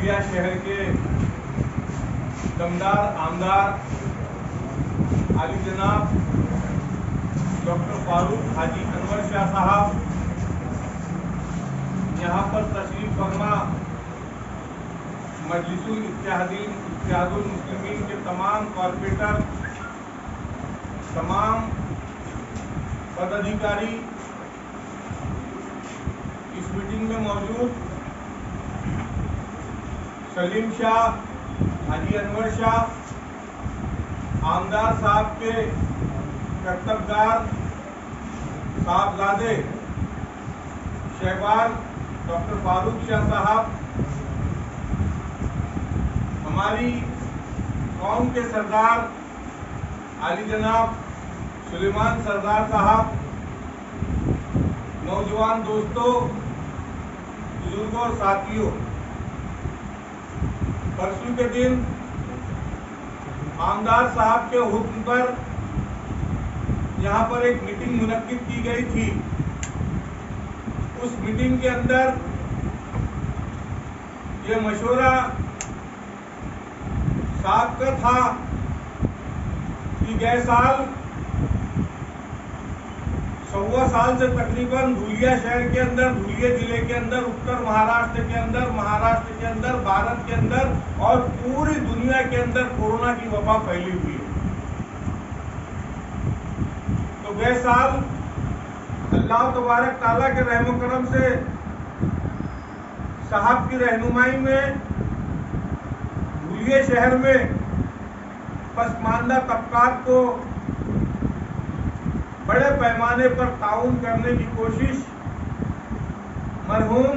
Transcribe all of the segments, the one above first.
धुलिया शहर के दमदार आमदार आली जनाब डॉक्टर फारूक हाजी अनवर शाह साहब यहाँ पर तशरीफ फरमा मजलिसुल इत्तेहादुल मुस्लिमीन के तमाम कॉर्पोरेटर, तमाम पदाधिकारी इस मीटिंग में मौजूद, सलीम शाह, हाजी अनवर शाह, आमदार साहब के कर्तव्यदार साहबजादे शहबाज डॉक्टर फारूक शाह साहब, हमारी कौम के सरदार आली जनाब सुलेमान सरदार साहब, नौजवान दोस्तों, बुजुर्गों और साथियों, परसों के दिन आमदार साहब के हुक्म पर यहाँ पर एक मीटिंग मुनक्किद की गई थी। उस मीटिंग के अंदर ये मशवरा साहब का था कि गए साल 1.25 साल से तकरीबन धुलिया शहर के अंदर, धुलिया जिले के अंदर, उत्तर महाराष्ट्र के अंदर, महाराष्ट्र के अंदर, भारत के अंदर और पूरी दुनिया के अंदर कोरोना की वबा फैली हुई है। तो गए साल अल्लाह तबारक ताला के रहम करम से साहब की रहनुमाई में धुलिया शहर में पसमानदा तबकात को बड़े पैमाने पर ताउन करने की कोशिश मरहूम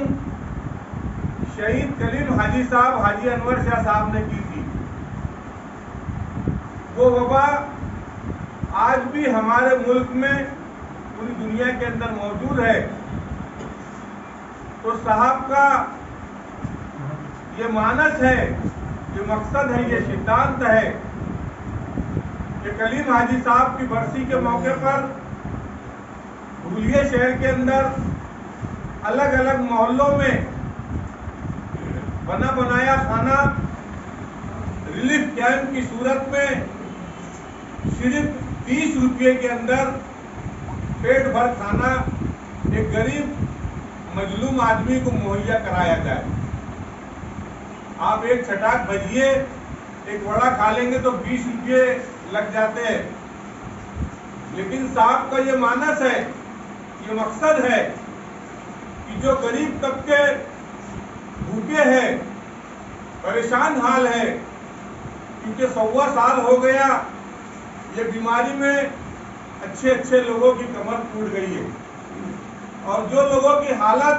शहीद कलीम हाजी साहब, हाजी अनवर शाह साहब ने की थी। वो वबा आज भी हमारे मुल्क में, पूरी दुनिया के अंदर मौजूद है। तो साहब का ये मानस है, ये मकसद है, ये सिद्धांत है कि कलीम हाजी साहब की बरसी के मौके पर धुलिया शहर के अंदर अलग अलग मोहल्लों में बना बनाया खाना रिलीफ कैंप की सूरत में सिर्फ 30 रुपये के अंदर पेट भर खाना एक गरीब मजलूम आदमी को मुहैया कराया जाए। आप एक छटाक भजिए, एक वड़ा खा लेंगे तो 20 रुपये लग जाते हैं। लेकिन साहब का ये मानस है, ये मकसद है कि जो गरीब तबके भूखे हैं, परेशान हाल है, क्योंकि 1.25 साल हो गया ये बीमारी में अच्छे अच्छे लोगों की कमर टूट गई है और जो लोगों की हालत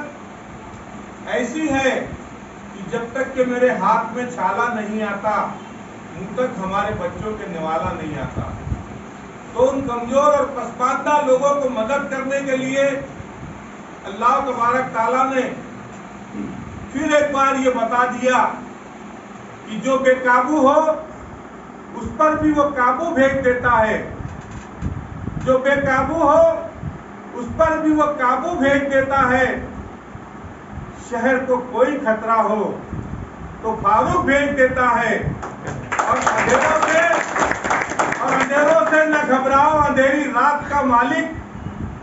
ऐसी है कि जब तक कि मेरे हाथ में छाला नहीं आता, मुंह तक हमारे बच्चों के निवाला नहीं आता। तो उन कमजोर और पसमानदा लोगों को मदद करने के लिए अल्लाह तबारक ताला ने फिर एक बार ये बता दिया कि जो बेकाबू हो उस पर भी वो काबू भेज देता है, जो बेकाबू हो उस पर भी वो काबू भेज देता है। शहर को कोई खतरा हो तो फारूक भेज देता है और अंधेरों से न घबराओ, अंधेरी रात का मालिक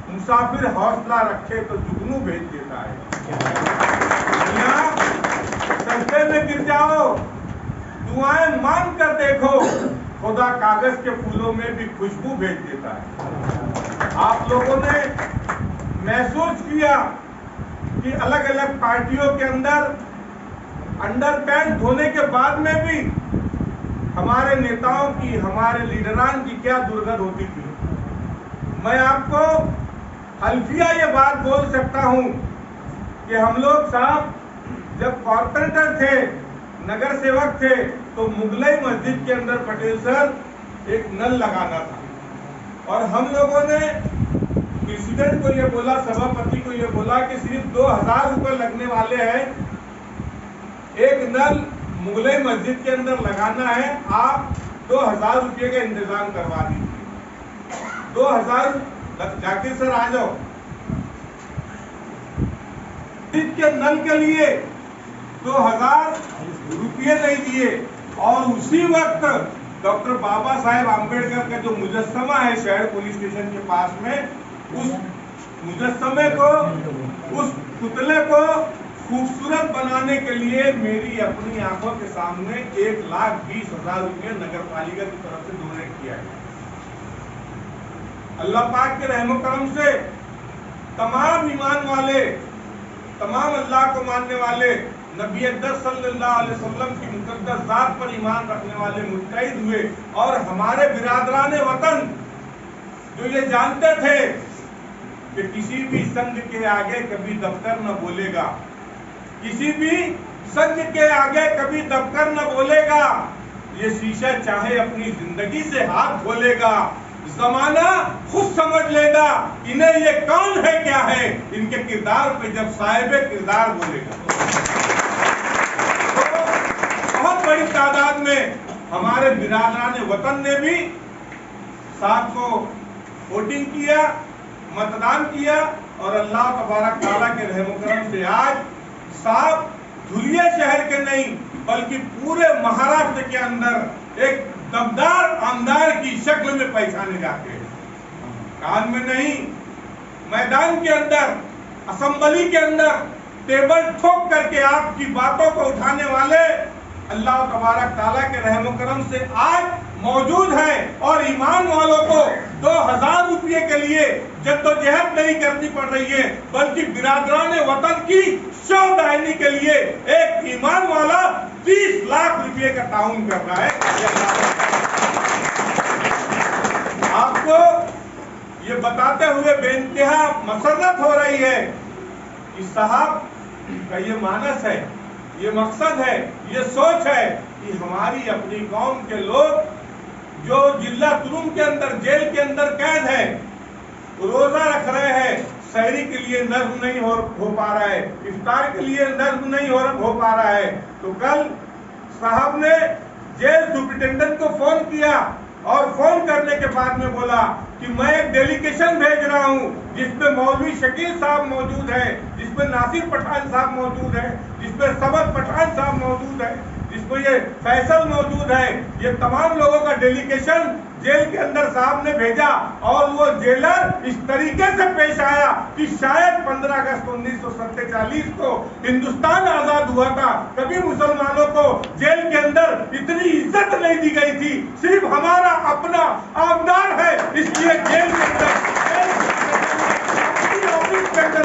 मुसाफिर हौसला रखे तो जुगनू भेज देता है। सजदे में गिर जाओ, दुआएं मांग कर देखो, खुदा कागज के फूलों में भी खुशबू भेज देता है। आप लोगों ने महसूस किया कि अलग अलग पार्टियों के अंदर अंडरपैंट धोने के बाद में भी हमारे नेताओं की, हमारे लीडरान की क्या दुर्गत होती थी। मैं आपको हल्फिया ये बात बोल सकता हूं कि हम लोग साहब जब कॉर्पोरेटर थे, नगर सेवक थे, तो मुगलई मस्जिद के अंदर पटेल सर एक नल लगाना था और हम लोगों ने प्रेसिडेंट को ये बोला, सभापति को ये बोला कि सिर्फ 2000 रुपये लगने वाले हैं, एक नल मुगलई मस्जिद के अंदर लगाना है, आप 2000 रुपये का इंतजाम करवा दीजिए। 2000 जाकिर सर आ जाओ। मस्जिद के नल के लिए 2000 रुपये नहीं दिए। और उसी वक्त डॉक्टर बाबा साहेब आम्बेडकर का जो मुजस्समा है शहर पुलिस स्टेशन के पास में, उस मुजस्समे को, उस पुतले को खूबसूरत बनाने के लिए मेरी अपनी आंखों के सामने 1,20,000 रुपये नगर पालिका की तरफ से डोनेट किया गया। अल्लाह पाक के रहमो करम से तमाम ईमान वाले, तमाम अल्लाह को मानने वाले, नबी अक़दस सल्लल्लाहु अलैहि वसल्लम की मुक़द्दस ज़ात पर ईमान रखने वाले मुत्तहिद हुए। और हमारे बिरादरान वतन जो ये जानते थे कि किसी भी संघ के आगे कभी दबकर न बोलेगा, किसी भी संघ के आगे कभी दबकर न बोलेगा, ये शीशा चाहे अपनी जिंदगी से हाथ धोलेगा, जमाना खुद समझ लेगा इन्हें ये कौन है क्या है, इनके किरदार पे जब साहिब किरदार बोलेगा। तो बहुत बड़ी तादाद में हमारे बिरादरान वतन ने भी साहब को वोटिंग किया, मतदान किया। और अल्लाह तबारक ताला के रहम करम से आज साहब धुलिया शहर के नहीं बल्कि पूरे महाराष्ट्र के अंदर एक दमदार आमदार की शक्ल में पहचाने जाते हैं। कान में नहीं, मैदान के अंदर, असेंबली के अंदर टेबल ठोक करके आपकी बातों को उठाने वाले अल्लाह तबारक ताला के रहमो करम से आज मौजूद है। और ईमान वालों को 2,000 रुपये के लिए जद्दोजहद नहीं करनी पड़ रही है, बल्कि बिरादरान वतन की शौदाइनी के लिए एक ईमान वाला 30 लाख रुपये का ताउन कर रहा है। आपको ये बताते हुए बेइंतहा मसरत हो रही है कि साहब का ये मानस है, ये मकसद है, ये सोच है कि हमारी अपनी कौम के लोग जो जिला तुरुम के अंदर, जेल के अंदर कैद है, रोजा रख रहे हैं, सहरी के लिए नज्म नहीं हो पा रहा है, इफ्तार के लिए नज्म नहीं हो पा रहा है। तो कल साहब ने जेल सुप्रिटेंडेंट को फोन किया और फोन करने के बाद में बोला कि मैं एक डेलीगेशन भेज रहा हूं जिसमें मौलवी शकील साहब मौजूद है, जिसमें नासिर पठान साहब मौजूद है, जिसमें सबक पठान साहब मौजूद है, जिसमें ये फैसल मौजूद है। ये तमाम लोगों का डेलीगेशन जेल के अंदर साहब ने भेजा और वो जेलर इस तरीके से पेश आया कि शायद 15 अगस्त 1947 को हिंदुस्तान आजाद हुआ था, कभी मुसलमानों को जेल के अंदर इतनी इज्जत नहीं दी गई थी। सिर्फ हमारा अपना आमदार है, इसलिए जेल के अंदर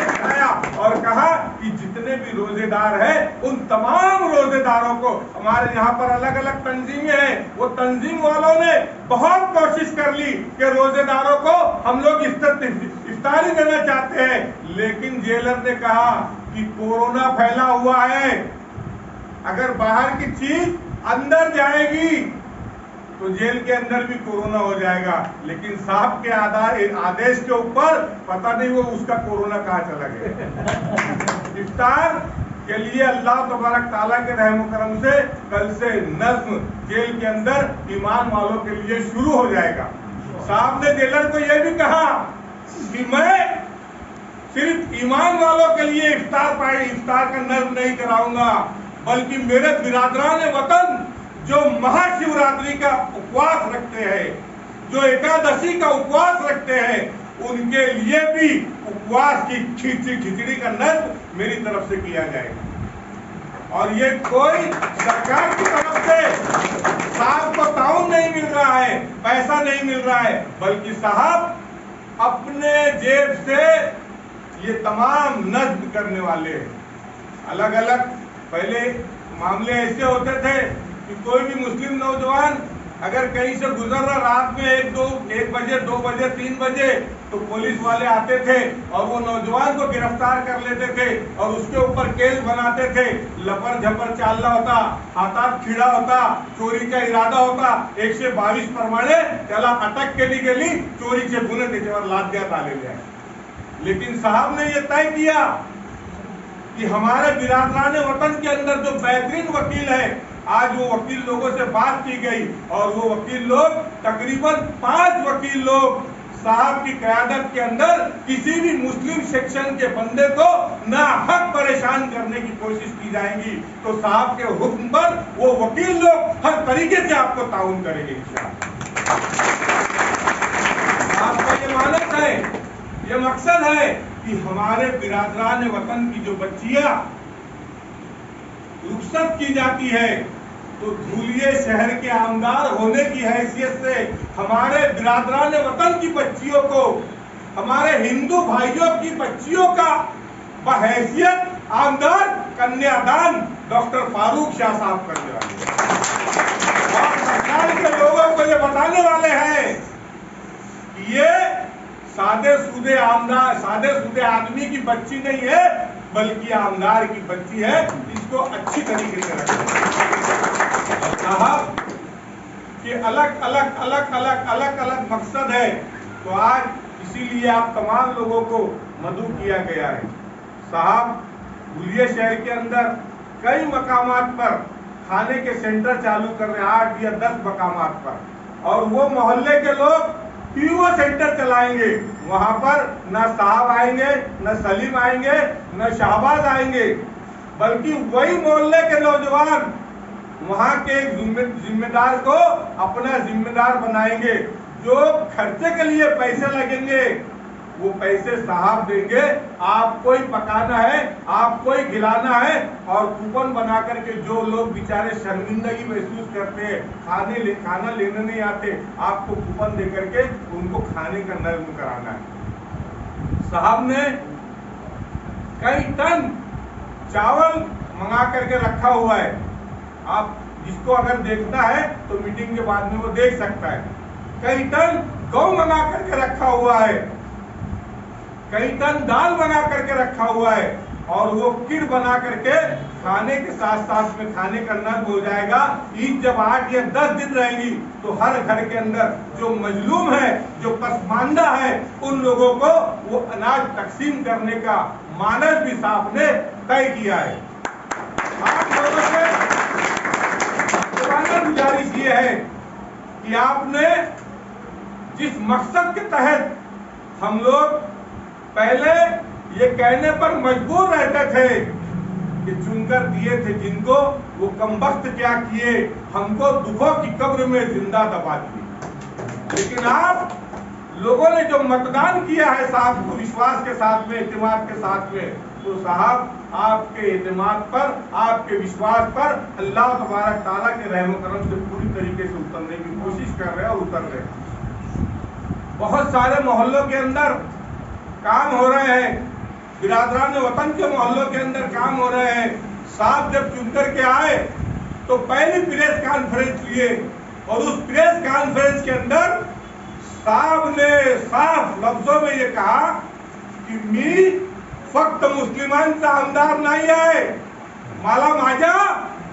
दिखाया और कहा कि जितने भी रोजेदार हैं उन तमाम रोजेदारों को, हमारे यहाँ पर अलग अलग तंजीमें हैं, वो तंजीम वालों ने बहुत कोशिश कर ली कि रोजेदारों को हम लोग इफ्तारी देना चाहते हैं, लेकिन जेलर ने कहा कि कोरोना फैला हुआ है, अगर बाहर की चीज अंदर जाएगी तो जेल के अंदर भी कोरोना हो जाएगा। लेकिन साहब के आदेश के ऊपर पता नहीं वो उसका कोरोना कहाँ चला गया। इफ्तार के लिए अल्लाह तबारक ताला के रहम करम से कल से नज्म जेल के अंदर ईमान वालों के लिए शुरू हो जाएगा। साहब ने जेलर को यह भी कहा कि मैं सिर्फ ईमान वालों के लिए इफ्तार का नज्म नहीं कराऊंगा, बल्कि मेरे बिरादरान वतन जो महाशिवरात्रि का उपवास रखते हैं, जो एकादशी का उपवास रखते हैं, उनके लिए भी उपवास की खिचड़ी का नज्म मेरी तरफ से किया जाएगा। और ये कोई सरकार की तरफ से साहब को ताउन नहीं मिल रहा है, पैसा नहीं मिल रहा है, बल्कि साहब अपने जेब से ये तमाम नज्म करने वाले। अलग अलग पहले मामले ऐसे होते थे कि कोई भी मुस्लिम नौजवान अगर कहीं से गुजर रहा रात में 1 बजे 2 बजे 3 बजे तो पुलिस वाले आते थे और वो नौजवान को गिरफ्तार कर लेते थे और उसके ऊपर केस बनाते थे। लपर झपर चालना होता, हाथात खिड़ा होता, चोरी का इरादा होता, 122 प्रमाणे त्याला अटक केली गेली, चोरीचे गुन्हे त्याच्यावर लादण्यात आलेले आहेत। लेकिन साहब ने ये तय किया कि हमारे बिरादरान वतन के अंदर जो बेहतरीन वकील है, आज वो वकील लोगों से बात की गई और वो वकील लोग तकरीबन 5 वकील लोग साहब की क़यादत के अंदर किसी भी मुस्लिम सेक्शन के बंदे को नाहक परेशान करने की कोशिश की जाएगी तो साहब के हुक्म पर वो वकील लोग हर तरीके से आपको ताउन करेंगे इंशाअल्लाह। आपका ये मानस है, ये मकसद है कि हमारे बिरादरान वतन की जो बच्चियां रुखसत की जाती है तो धूलिये शहर के आमदार होने की हैसियत से हमारे बिरादरान वतन की बच्चियों को, हमारे हिंदू भाइयों की बच्चियों का बहैसियत आमदार कन्यादान डॉक्टर फारूक शाह साहब करने वाले और सरकार के लोगों को ये बताने वाले हैं कि ये सादे सूदे आदमी की बच्ची नहीं है बल्कि आमदार की बच्ची है। इसको अच्छी तरीके से रखें। साहब के अलग अलग मकसद है तो आज इसीलिए आप तमाम लोगों को मदऊ किया गया है। साहब धुलिया शहर के अंदर कई मकामात पर खाने के सेंटर चालू कर रहे हैं, 8 या 10 मकामात पर, और वो मोहल्ले के लोग पीओ सेंटर चलाएंगे। वहां पर न साहब आएंगे, न सलीम आएंगे, न शाहबाज आएंगे, बल्कि वही मोहल्ले के नौजवान वहां के जिम्मेदार को अपना जिम्मेदार बनाएंगे। जो खर्चे के लिए पैसे लगेंगे वो पैसे साहब देंगे। आपको ही पकाना है, आपको ही खिलाना है, और कूपन बना करके जो लोग बेचारे शर्मिंदगी महसूस करते हैं, खाना लेने नहीं आते, आपको कूपन दे करके उनको खाने का नज्म कराना है। साहब ने कई टन चावल मंगा करके रखा हुआ है। आप जिसको अगर देखना है तो मीटिंग के बाद में वो देख सकता है। कई टन गौ मंगा करके रखा हुआ है, कई टन दाल बना करके रखा हुआ है, और वो किट बना करके खाने के साथ साथ में खाने का नज्म हो जाएगा। ईद जब 8 या 10 दिन रहेगी तो हर घर के अंदर जो मजलूम है, जो पसमानदा है, उन लोगों को वो अनाज तकसीम करने का मानस भी साहब ने तय किया है। आप लोगों से गुजारिश ये है कि आपने जिस मकसद के तहत हम लोग पहले ये कहने पर मजबूर रहते थे कि चुनकर दिए थे जिनको, वो कमबख्त क्या किए, हमको दुखों की कब्र में जिंदा दबा दिए। लेकिन आप लोगों ने जो मतदान किया है साहब को विश्वास के साथ में, एतमाद के साथ में, तो साहब आपके एतमाद पर, आपके विश्वास पर अल्लाह तबारक ताला के रहम करम से पूरी तरीके से उतरने की कोशिश कर रहे हैं और उतर रहे हैं। बहुत सारे मोहल्लों के अंदर काम हो रहे हैं, बिरादरान वतन के मोहल्लों के अंदर काम हो रहे हैं। साहब जब चुनकर के आए तो पहली प्रेस कॉन्फ्रेंस लिए, और उस प्रेस कॉन्फ्रेंस के अंदर साहब ने साफ लफ्जों में ये कहा की मी फक्त मुस्लिमांचा आमदार नाही आहे, मला माझ्या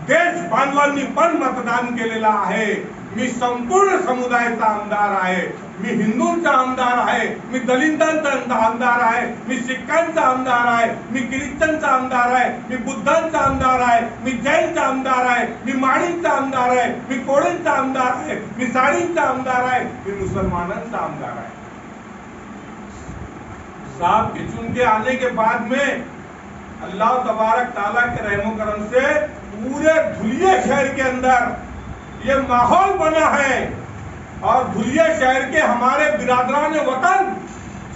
देश बांधवांनी पण मतदान केलेलं आहे। मी संपूर्ण समुदायाचा आमदार आहे, मी हिंदूंचा आमदार आहे, मी दलितांचा आमदार आहे, मी सिखांचा आमदार आहे, मी ख्रिश्चनचा आमदार आहे, मी बुद्धांचा आमदार आहे, मी जैनचा आमदार आहे, मी माळींचा आमदार आहे, मी कोळींचा आमदार आहे, मी साळींचा आमदार आहे, मी मुसलमानांचा आमदार आहे। साहब के चुन के आने के बाद में अल्लाह तबारक ताला के रहमो करम से पूरे धुलिया शहर के अंदर ये माहौल बना है, और धुलिया शहर के हमारे बिरादरान वतन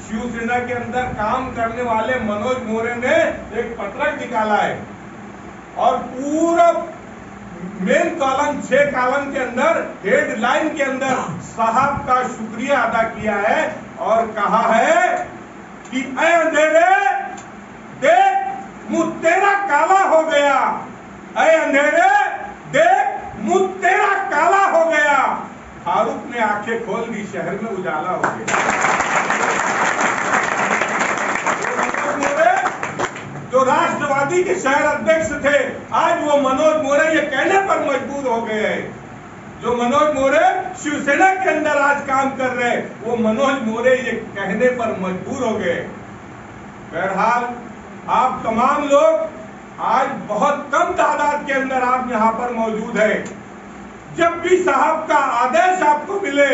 शिवसेना के अंदर काम करने वाले मनोज मोरे ने एक पत्रक निकाला है, और पूरा मेन कॉलम 6 कॉलम के अंदर हेडलाइन के अंदर साहब का शुक्रिया अदा किया है, और कहा है कि ऐ अंधेरे देख मुंह तेरा काला हो गया, ऐ अंधेरे देख मुंह तेरा काला हो गया। फारूक ने आंखें खोल दी, शहर में उजाला हो गया। जो राष्ट्रवादी के शहर अध्यक्ष थे, आज वो मनोज मोरे ये कहने पर मजबूर हो गए हैं। जो मनोज मोरे शिवसेना के अंदर आज काम कर रहे हैं, वो मनोज मोरे ये कहने पर मजबूर हो गए। बहरहाल आप तमाम लोग आज बहुत कम तादाद के अंदर आप यहाँ पर मौजूद है। जब भी साहब का आदेश आपको मिले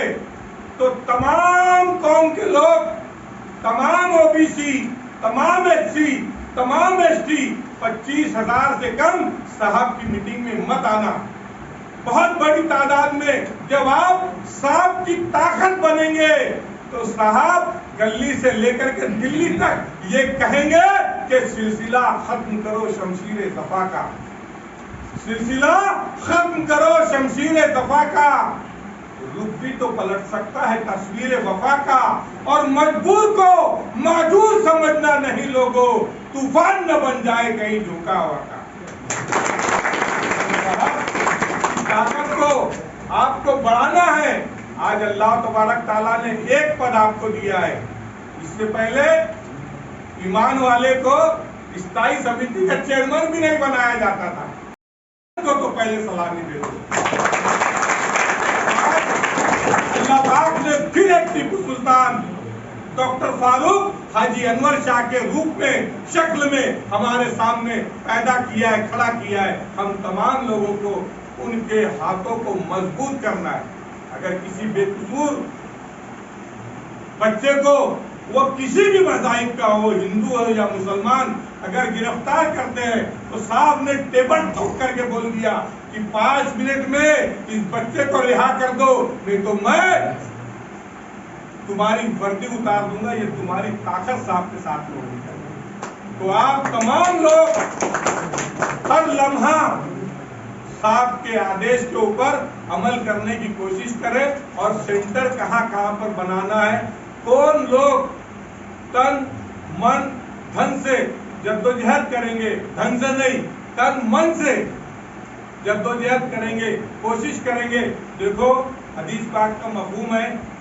तो तमाम कौम के लोग, तमाम ओबीसी, तमाम एससी, तमाम एसटी 25,000 से कम साहब की मीटिंग में मत आना। बहुत बड़ी तादाद में जब आप साहब की ताकत बनेंगे तो साहब गली से लेकर के दिल्ली तक ये कहेंगे कि सिलसिला खत्म करो शमशीर दफा का, सिलसिला खत्म करो शमशीर दफा का। रुख भी तो पलट सकता है तस्वीर वफा का, और मजबूर को माजूर समझना नहीं लोगों, तूफान न बन जाए कहीं झोंका हुआ का। ताकत को आपको बढ़ाना है। आज अल्लाह तबारक ताला ने एक पद आपको दिया है, इससे पहले ईमान वाले को स्थायी समिति का चेयरमैन भी नहीं बनाया जाता था, तो पहले सलामी दे दो। अल्लाह पाक ने फिर एक टीपू सुल्तान डॉक्टर फारूक हाजी अनवर शाह के रूप में, शक्ल में हमारे सामने पैदा किया है, खड़ा किया है। हम तमाम लोगों को उनके हाथों को मजबूत करना है। अगर किसी बेकसूर बच्चे को, वो किसी भी मज़ाहिब का हो, हिंदू हो या मुसलमान, अगर गिरफ्तार करते हैं तो साहब ने टेबल ठोक करके बोल दिया कि 5 मिनट में इस बच्चे को रिहा कर दो, नहीं तो मैं तुम्हारी वर्दी उतार दूंगा। ये तुम्हारी ताकत साहब के साथ में होगी। तो आप तमाम लोग हर लम्हा साहब के आदेश के ऊपर अमल करने की कोशिश करें, और सेंटर कहाँ कहाँ पर बनाना है, कौन लोग तन मन धन से जद्दोजहद करेंगे, धन से नहीं तन मन से जद्दोजहद करेंगे, कोशिश करेंगे। देखो हदीस पाक का मफहूम है,